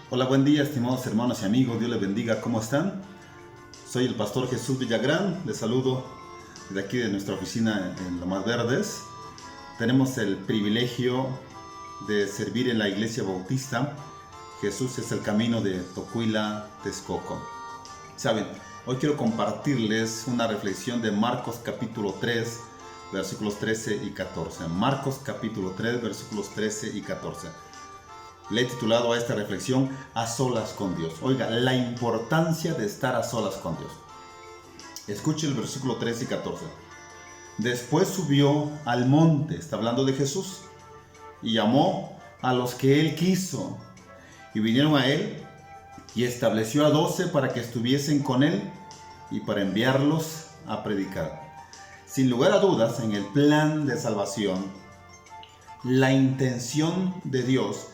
Hola, buen día, estimados hermanos y amigos. Dios les bendiga. ¿Cómo están? Soy el pastor Jesús Villagrán. Les saludo desde aquí de nuestra oficina en Lomas Verdes. Tenemos el privilegio de servir en la iglesia bautista. Jesús es el camino de Tocuila, Texcoco. Saben, hoy quiero compartirles una reflexión de Marcos capítulo 3, versículos 13 y 14. Marcos capítulo 3, versículos 13 y 14. Le he titulado a esta reflexión A solas con Dios. Oiga, la importancia de estar a solas con Dios. Escuche el versículo 13 y 14. Después subió al monte, está hablando de Jesús, y llamó a los que él quiso, y vinieron a él, y estableció a 12 para que estuviesen con él, y para enviarlos a predicar. Sin lugar a dudas, en el plan de salvación, la intención de Dios,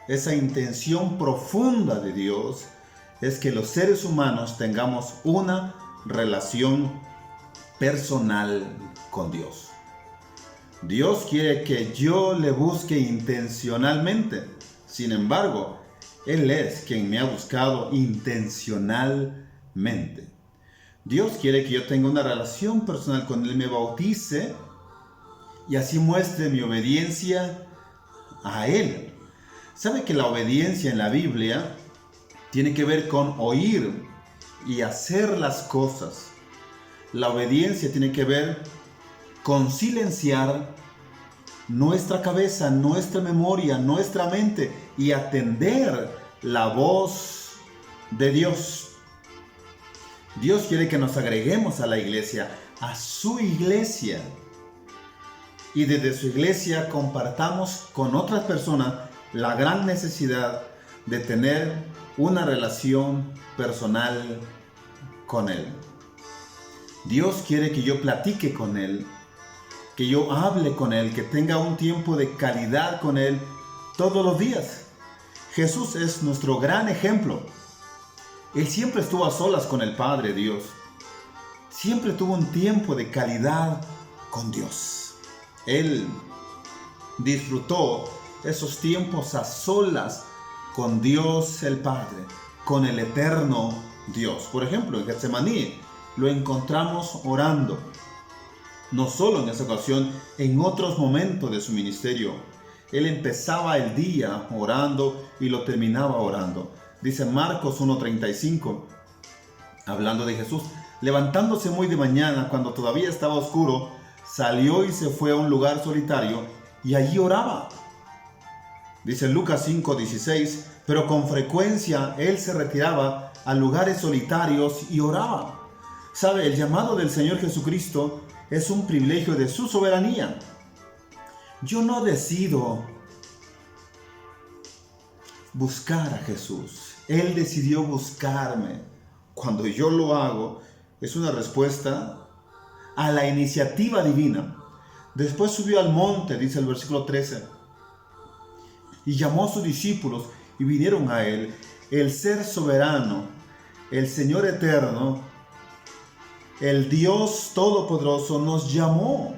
esa intención profunda de Dios, es que los seres humanos tengamos una relación personal con Dios. Dios quiere que yo le busque intencionalmente. Sin embargo, Él es quien me ha buscado intencionalmente. Dios quiere que yo tenga una relación personal con Él, me bautice y así muestre mi obediencia a Él. ¿Sabe que la obediencia en la Biblia tiene que ver con oír y hacer las cosas? La obediencia tiene que ver con silenciar nuestra cabeza, nuestra memoria, nuestra mente y atender la voz de Dios. Dios quiere que nos agreguemos a la iglesia, a su iglesia, y desde su iglesia compartamos con otras personas la gran necesidad de tener una relación personal con Él. Dios quiere que yo platique con Él, que yo hable con Él, que tenga un tiempo de calidad con Él todos los días. Jesús es nuestro gran ejemplo. Él siempre estuvo a solas con el Padre Dios. Siempre tuvo un tiempo de calidad con Dios. Él disfrutó esos tiempos a solas con Dios el Padre, con el eterno Dios. Por ejemplo, en Getsemaní lo encontramos orando. No solo en esa ocasión, en otros momentos de su ministerio. Él empezaba el día orando y lo terminaba orando. Dice Marcos 1:35, hablando de Jesús, levantándose muy de mañana, cuando todavía estaba oscuro, salió y se fue a un lugar solitario y allí oraba. Dice Lucas 5:16, pero con frecuencia él se retiraba a lugares solitarios y oraba. ¿Sabe? El llamado del Señor Jesucristo es un privilegio de su soberanía. Yo no decido buscar a Jesús. Él decidió buscarme. Cuando yo lo hago, es una respuesta a la iniciativa divina. Después subió al monte, dice el versículo 13, y llamó a sus discípulos y vinieron a él. El ser soberano, el Señor eterno, el Dios todopoderoso nos llamó.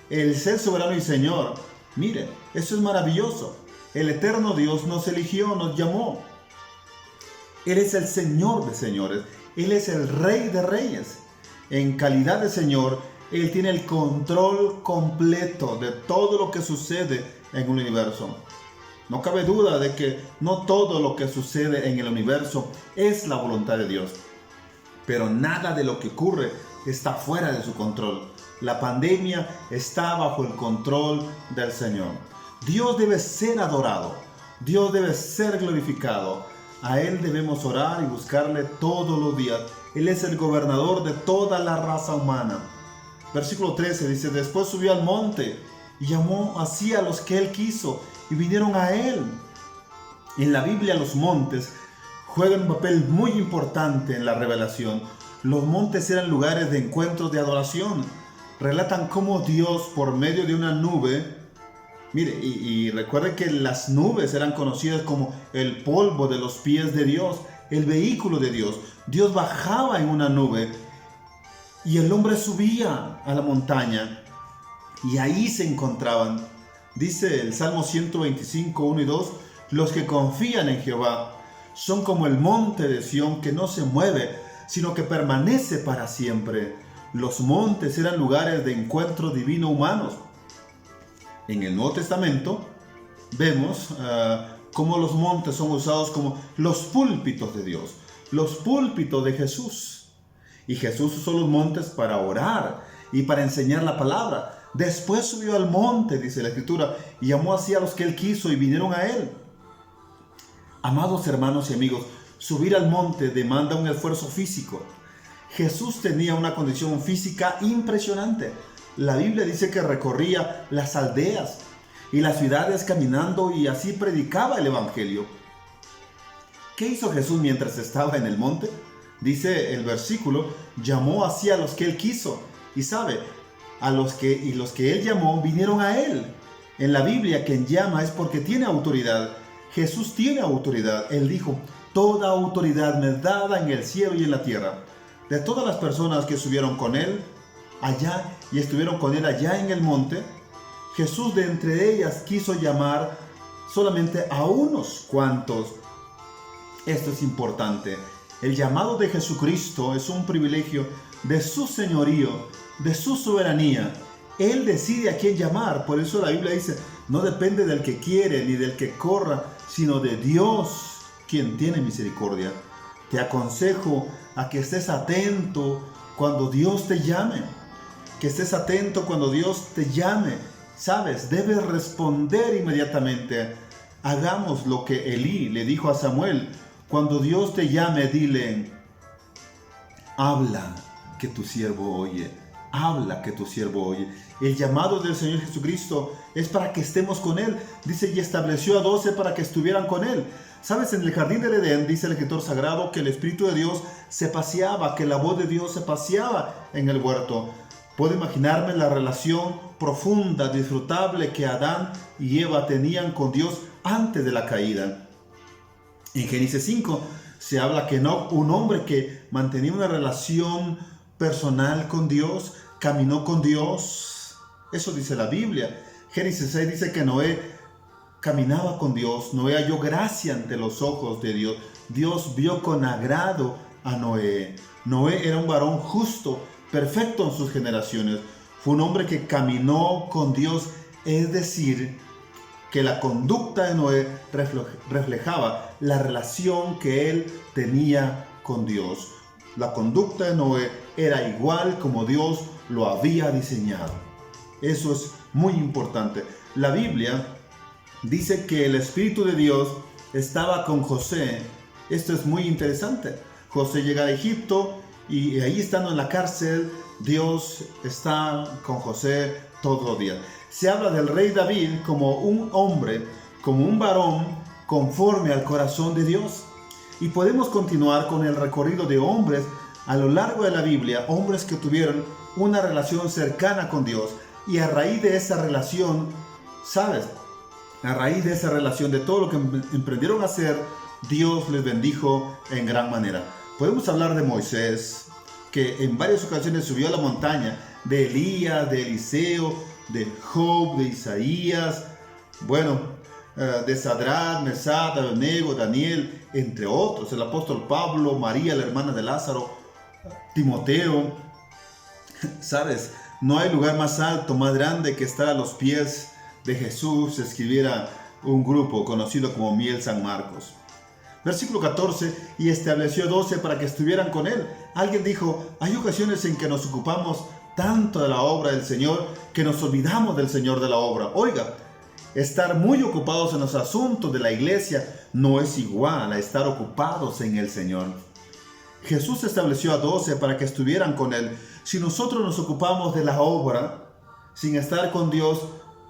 El ser soberano y Señor, mire, eso es maravilloso. El eterno Dios nos eligió, nos llamó. Él es el Señor de señores. Él es el Rey de reyes. En calidad de Señor, Él tiene el control completo de todo lo que sucede en el universo. No cabe duda de que no todo lo que sucede en el universo es la voluntad de Dios. Pero nada de lo que ocurre está fuera de su control. La pandemia está bajo el control del Señor. Dios debe ser adorado. Dios debe ser glorificado. A Él debemos orar y buscarle todos los días. Él es el gobernador de toda la raza humana. Versículo 13 dice, después subió al monte y llamó así a los que Él quiso y vinieron a Él. En la Biblia los montes juegan un papel muy importante en la revelación. Los montes eran lugares de encuentros de adoración. Relatan cómo Dios, por medio de una nube, mire, y recuerde que las nubes eran conocidas como el polvo de los pies de Dios, el vehículo de Dios. Dios bajaba en una nube y el hombre subía a la montaña y ahí se encontraban. Dice el Salmo 125, 1 y 2, los que confían en Jehová son como el monte de Sión que no se mueve, sino que permanece para siempre. Los montes eran lugares de encuentro divino humanos. En el Nuevo Testamento vemos cómo los montes son usados como los púlpitos de Dios, los púlpitos de Jesús. Y Jesús usó los montes para orar y para enseñar la palabra. Después subió al monte, dice la Escritura, y llamó así a los que él quiso y vinieron a él. Amados hermanos y amigos, subir al monte demanda un esfuerzo físico. Jesús tenía una condición física impresionante. La Biblia dice que recorría las aldeas y las ciudades caminando y así predicaba el Evangelio. ¿Qué hizo Jesús mientras estaba en el monte? Dice el versículo, llamó así a los que él quiso. Y sabe, los que él llamó vinieron a él. En la Biblia, quien llama es porque tiene autoridad. Jesús tiene autoridad. Él dijo, toda autoridad me es dada en el cielo y en la tierra. De todas las personas que subieron con él allá y estuvieron con él allá en el monte, Jesús de entre ellas quiso llamar solamente a unos cuantos. Esto es importante. El llamado de Jesucristo es un privilegio de su señorío, de su soberanía. Él decide a quién llamar. Por eso la Biblia dice, no depende del que quiere ni del que corra, sino de Dios, quien tiene misericordia. Te aconsejo a que estés atento cuando Dios te llame. Que estés atento cuando Dios te llame. Sabes, debes responder inmediatamente. Hagamos lo que Elí le dijo a Samuel. Cuando Dios te llame, dile, habla que tu siervo oye. Habla que tu siervo oye. El llamado del Señor Jesucristo es para que estemos con Él. Dice, y estableció a 12 para que estuvieran con Él. Sabes, en el jardín del Edén, dice el escritor sagrado, que el Espíritu de Dios se paseaba, que la voz de Dios se paseaba en el huerto. Puedo imaginarme la relación profunda, disfrutable que Adán y Eva tenían con Dios antes de la caída. En Génesis 5 se habla que Enoc, un hombre que mantenía una relación personal con Dios, caminó con Dios. Eso dice la Biblia. Génesis 6 dice que Noé caminaba con Dios. Noé halló gracia ante los ojos de Dios. Dios vio con agrado a Noé. Noé era un varón justo, perfecto en sus generaciones. Fue un hombre que caminó con Dios, es decir, que la conducta de Noé reflejaba la relación que él tenía con Dios. La conducta de Noé era igual como Dios lo había diseñado. Eso es muy importante. La Biblia dice que el Espíritu de Dios estaba con José. Esto es muy interesante. José llega a Egipto y ahí estando en la cárcel, Dios está con José todos los días. Se habla del rey David como un hombre, como un varón conforme al corazón de Dios. Y podemos continuar con el recorrido de hombres a lo largo de la Biblia, hombres que tuvieron una relación cercana con Dios. Y a raíz de esa relación, ¿sabes? A raíz de esa relación, de todo lo que emprendieron a hacer, Dios les bendijo en gran manera. Podemos hablar de Moisés, que en varias ocasiones subió a la montaña, de Elías, de Eliseo, de Job, de Isaías, de Sadrach, Mesach, Abednego, Daniel, entre otros, el apóstol Pablo, María, la hermana de Lázaro, Timoteo. ¿Sabes? No hay lugar más alto, más grande que estar a los pies de Jesús, escribiera un grupo conocido como Miel San Marcos. Versículo 14, y estableció 12 para que estuvieran con él. Alguien dijo, hay ocasiones en que nos ocupamos tanto de la obra del Señor que nos olvidamos del Señor de la obra. Oiga, estar muy ocupados en los asuntos de la iglesia no es igual a estar ocupados en el Señor. Jesús estableció a 12 para que estuvieran con Él. Si nosotros nos ocupamos de la obra sin estar con Dios,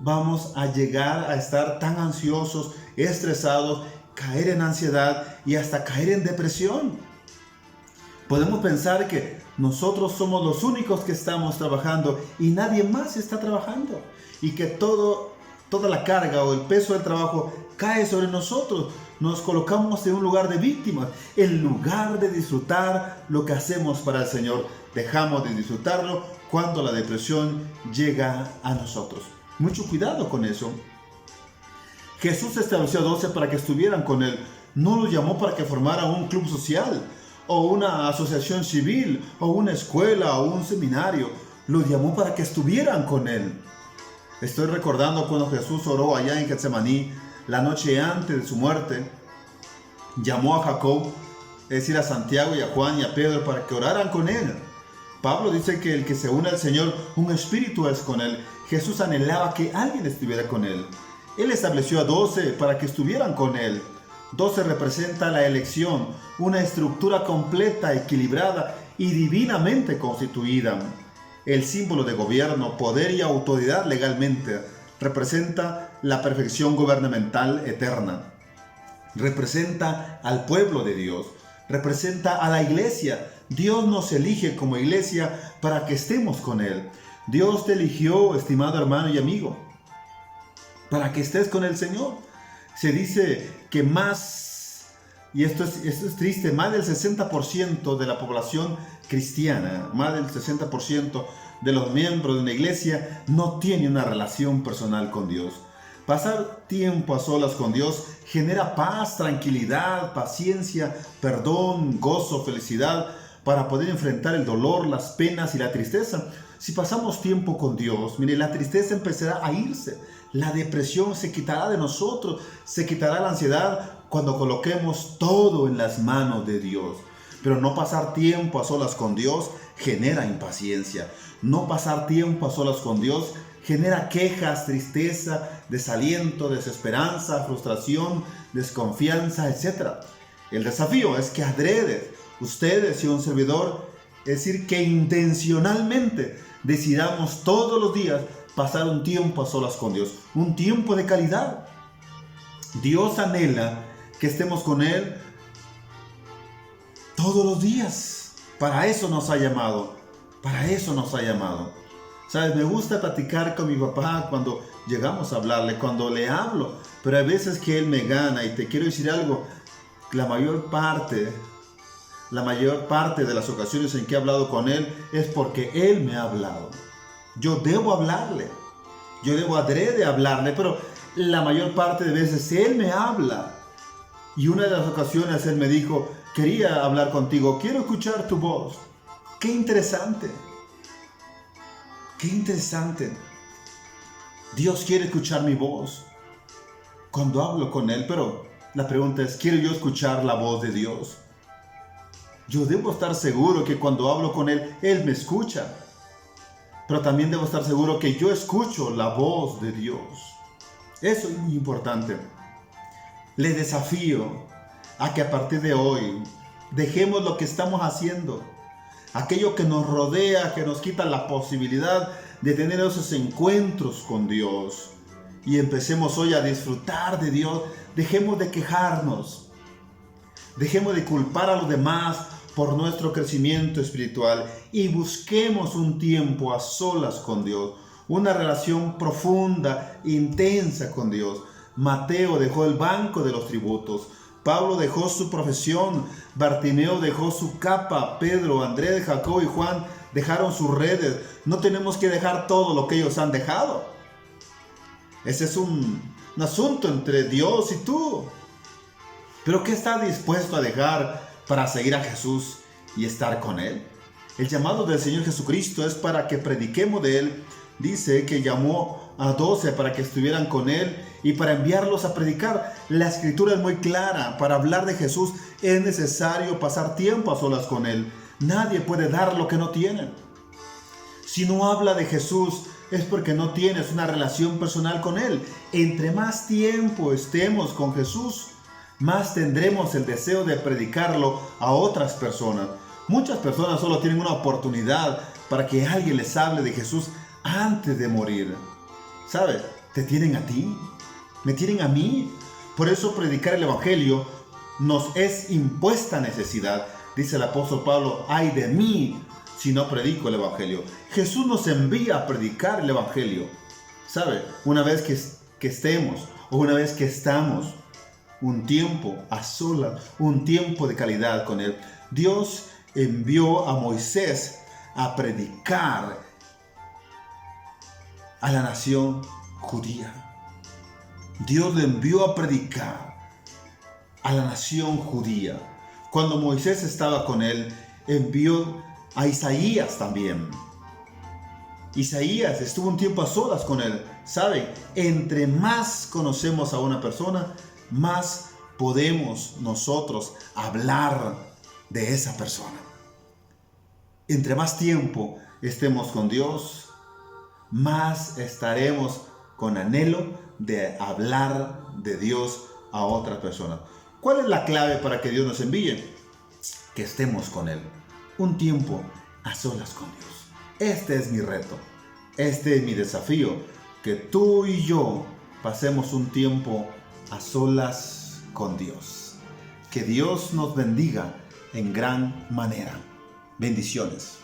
vamos a llegar a estar tan ansiosos, estresados, caer en ansiedad y hasta caer en depresión. Podemos pensar que nosotros somos los únicos que estamos trabajando y nadie más está trabajando, y que toda la carga o el peso del trabajo cae sobre nosotros. Nos colocamos en un lugar de víctimas. En lugar de disfrutar lo que hacemos para el Señor, dejamos de disfrutarlo cuando la depresión llega a nosotros. Mucho cuidado con eso. Jesús estableció 12 para que estuvieran con Él. no los llamó para que formaran un club social, o una asociación civil, o una escuela, o un seminario. Los llamó para que estuvieran con Él. Estoy recordando cuando Jesús oró allá en Getsemaní, la noche antes de su muerte. Llamó a Jacob, es decir, a Santiago y a Juan y a Pedro, para que oraran con Él. Pablo dice que el que se une al Señor, un espíritu es con Él. Jesús anhelaba que alguien estuviera con Él. Él estableció a 12 para que estuvieran con Él. 12 representa la elección, una estructura completa, equilibrada y divinamente constituida. El símbolo de gobierno, poder y autoridad legalmente representa la perfección gubernamental eterna. Representa al pueblo de Dios, representa a la iglesia. Dios nos elige como iglesia para que estemos con Él. Dios te eligió, estimado hermano y amigo, para que estés con el Señor. Se dice que y esto es triste, más del 60% de la población cristiana, más del 60% de los miembros de una iglesia no tiene una relación personal con Dios. Pasar tiempo a solas con Dios genera paz, tranquilidad, paciencia, perdón, gozo, felicidad para poder enfrentar el dolor, las penas y la tristeza. Si pasamos tiempo con Dios, mire, la tristeza empezará a irse, la depresión se quitará de nosotros, se quitará la ansiedad cuando coloquemos todo en las manos de Dios. Pero no pasar tiempo a solas con Dios genera impaciencia. No pasar tiempo a solas con Dios genera quejas, tristeza, desaliento, desesperanza, frustración, desconfianza, etc. El desafío es que adrede, ustedes y un servidor, es decir, que intencionalmente decidamos todos los días pasar un tiempo a solas con Dios, un tiempo de calidad. Dios anhela que estemos con Él todos los días. Para eso nos ha llamado, para eso nos ha llamado. ¿Sabes? Me gusta platicar con mi papá cuando llegamos a hablarle, cuando le hablo, pero hay veces que él me gana y te quiero decir algo, la mayor parte de las ocasiones en que he hablado con él es porque él me ha hablado. Yo debo hablarle, yo debo adrede hablarle, pero la mayor parte de veces él me habla. Y una de las ocasiones él me dijo, quería hablar contigo, quiero escuchar tu voz. ¡Qué interesante! ¡Qué interesante! Dios quiere escuchar mi voz cuando hablo con Él, pero la pregunta es, ¿quiero yo escuchar la voz de Dios? Yo debo estar seguro que cuando hablo con Él, Él me escucha. Pero también debo estar seguro que yo escucho la voz de Dios. Eso es muy importante. Le desafío a que a partir de hoy dejemos lo que estamos haciendo, aquello que nos rodea, que nos quita la posibilidad de tener esos encuentros con Dios, y empecemos hoy a disfrutar de Dios. Dejemos de quejarnos, dejemos de culpar a los demás por nuestro crecimiento espiritual y busquemos un tiempo a solas con Dios, una relación profunda, intensa con Dios. Mateo dejó el banco de los tributos, Pablo dejó su profesión, Bartimeo dejó su capa, Pedro, Andrés, Jacob y Juan dejaron sus redes. No tenemos que dejar todo lo que ellos han dejado. Ese es un asunto entre Dios y tú. Pero ¿qué estás dispuesto a dejar para seguir a Jesús y estar con Él? El llamado del Señor Jesucristo es para que prediquemos de Él. Dice que llamó a 12 para que estuvieran con Él y para enviarlos a predicar. La Escritura es muy clara. Para hablar de Jesús es necesario pasar tiempo a solas con Él. Nadie puede dar lo que no tiene. Si no habla de Jesús es porque no tienes una relación personal con Él. Entre más tiempo estemos con Jesús, más tendremos el deseo de predicarlo a otras personas. Muchas personas solo tienen una oportunidad para que alguien les hable de Jesús antes de morir. ¿Sabe? Te tienen a ti, me tienen a mí. Por eso predicar el Evangelio nos es impuesta necesidad. Dice el apóstol Pablo, ay de mí si no predico el Evangelio. Jesús nos envía a predicar el Evangelio. ¿Sabe? Una vez que estemos o una vez que estamos un tiempo a solas, un tiempo de calidad con Él. Dios envió a Moisés a predicar a la nación judía. Dios le envió a predicar a la nación judía. Cuando Moisés estaba con él, envió a Isaías también. Isaías estuvo un tiempo a solas con él. ¿Saben? Entre más conocemos a una persona, más podemos nosotros hablar de esa persona. Entre más tiempo estemos con Dios, más estaremos con anhelo de hablar de Dios a otras personas. ¿Cuál es la clave para que Dios nos envíe? Que estemos con Él. Un tiempo a solas con Dios. Este es mi reto. Este es mi desafío. Que tú y yo pasemos un tiempo a solas con Dios. Que Dios nos bendiga en gran manera. Bendiciones.